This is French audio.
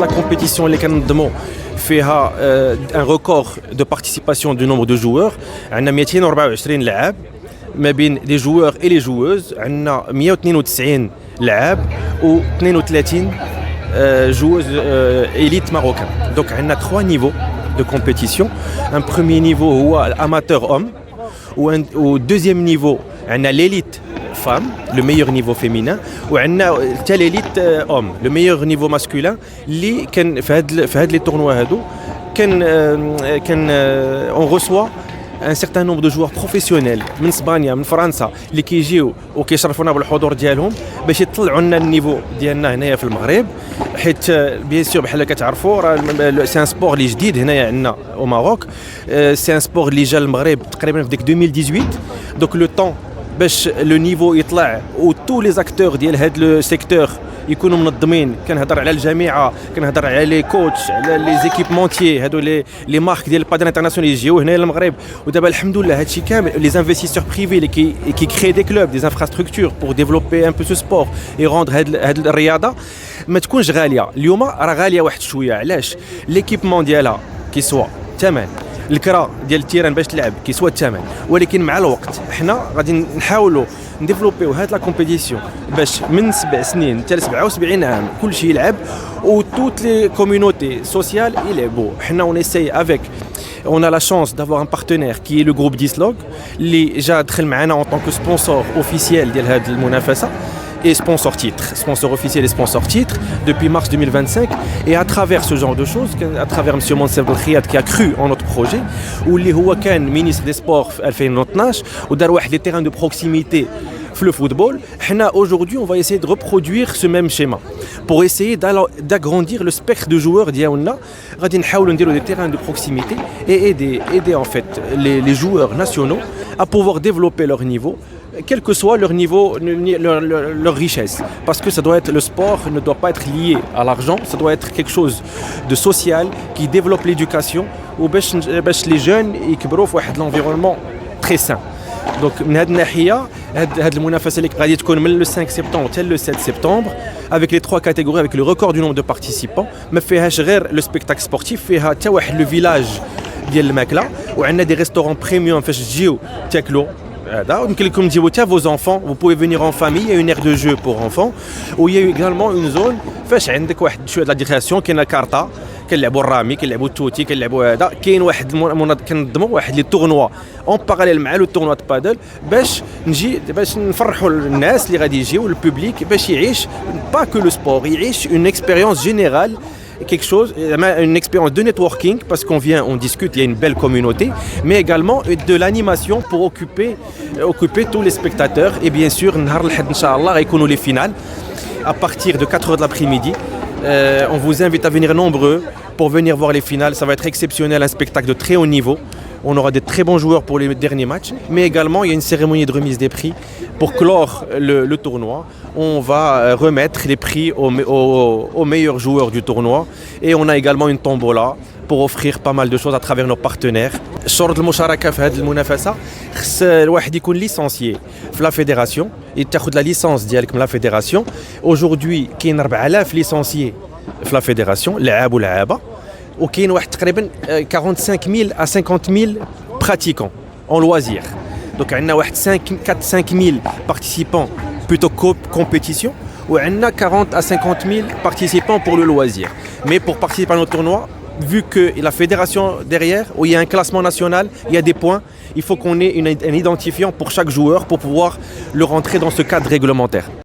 La compétition اللي كننظموا فيها un record de participation du nombre de joueurs. عندنا 224 لاعب ما بين les joueurs et les joueuses. عندنا 192 لاعب و 32 joueuses élites marocaines. Donc عندنا 3 niveaux de compétition. Un premier niveau هو amateur homme au deuxième niveau عندنا l'élite femme, le meilleur niveau féminin, ou l'élite homme, le meilleur niveau masculin. اللي كان في هاد les tournois هادو on reçoit un certain nombre de joueurs professionnels من اسبانيا من فرنسا اللي كيجيو وكيشرفونا بالحضور ديالهم باش يطلعوا لنا النيفو ديالنا هنايا في المغرب. حيت بيان سور بحال كتعرفوا راه سي ان سبور اللي جديد هنايا عندنا او ماروك. سي ان سبور اللي جا المغرب تقريبا في ديك 2018. دوك لو طون باش لو نيفو يطلع و تو لي زاكتور ديال هاد لو سيكتور يكونوا منظمين. كنهضر على الجامعه، كنهضر على لي كوتش، على لي زيكيبمونتيي، هادو لي مارك ديال البادرين انترناسيونال يجيو هنا للمغرب. ودابا الحمد لله هادشي كامل لي انفستيسور بريفي اللي كي كري دي كلوب دي انفراستركتور بور ديفلوبي ان بو سو سبور اي روندر هاد الرياضه ما تكونش غاليه. اليوم راه غاليه واحد شويه. علاش؟ ليكيبمون ديالها كي سوا ثمن، الكرا ديال التيران باش تلعب كيسوا الثمن. ولكن مع الوقت حنا غادي نحاولوا نديفلوبيو هاد لا كومبيتيسيون باش من 7 سنين حتى ل 77 عام كلشي يلعب و توت لي كوميونيتي سوسيال يلعبوا. حنا اون اساي افيك on a la chance d'avoir un partenaire qui est le groupe Dislog اللي جا دخل معنا en tant que sponsor officiel ديال هاد المنافسه et sponsor officiel et sponsor titre depuis mars 2025. Et à travers ce genre de choses, à travers M. Monsef Belkhiat qui a cru en notre projet, où il est ministre des Sports en 2019, où il y a des terrains de proximité dans le football. Aujourd'hui, on va essayer de reproduire ce même schéma pour essayer d'agrandir le spectre de joueurs d'Yaouna. On va essayer des terrains de proximité et aider en fait les joueurs nationaux à pouvoir développer leur niveau, quel que soit leur niveau, leur richesse. Parce que ça doit être, le sport ne doit pas être lié à l'argent, ça doit être quelque chose de social qui développe l'éducation ou باش les jeunes يكبروا في واحد l'environnement très sain. Donc من هاد الناحيه هاد المنافسه اللي غادي تكون من le 5 septembre حتى le 7 septembre avec les 3 catégories, avec le record du nombre de participants. ما فيهاش غير le spectacle sportif, فيها حتى واحد le village ديال الماكله وعندنا des restaurants premium فاش تجيو تاكلوا. يمكن لكم تجيبوا حتى vos enfants, vous pouvez venir en famille, il y a une aire de jeu pour enfants où il y a également une zone فاش عندك واحد شويه د ديكراسيون. كاينه كارطه، كنلعبوا الرامي، كنلعبوا التوتي، كنلعبوا هذا. كاين واحد كنظموا واحد لي تورنوا اون باراليل مع لو تورنوا د بادل باش نفرحوا الناس اللي غادي يجيو البوبليك باش يعيش با كو لو سبور، يعيش une expérience générale, quelque chose, une expérience de networking parce qu'on vient, on discute, il y a une belle communauté, mais également de l'animation pour occuper tous les spectateurs. Et bien sûr, نهار الأحد إن شاء الله غيكونوا les finales à partir de 4h de l'après-midi. On vous invite à venir nombreux pour venir voir les finales. Ça va être exceptionnel, un spectacle de très haut niveau. On aura des très bons joueurs pour les derniers matchs, mais également il y a une cérémonie de remise des prix pour clore le tournoi. On va remettre les prix aux meilleurs joueurs du tournoi et on a également une tombola pour offrir pas mal de choses à travers nos partenaires. شروط المشاركة في هذه المنافسة خص الواحد يكون ليسانسيي في لا فيدراسيون، تاخذ لا ليسانس ديالك من لا فيدراسيون. Aujourd'hui كاين 4000 ليسانسيي في لا فيدراسيون لاعب ولاعبة، وكاين واحد تقريبا 45000 à 50000 pratiquants en loisir. Donc عندنا واحد 5000 participants plutôt compétition ou عندنا 40 à 50000 participants pour le loisir. Mais pour participer à notre tournoi, vu que la fédération derrière, où il y a un classement national, il y a des points, il faut qu'on ait un identifiant pour chaque joueur pour pouvoir le rentrer dans ce cadre réglementaire.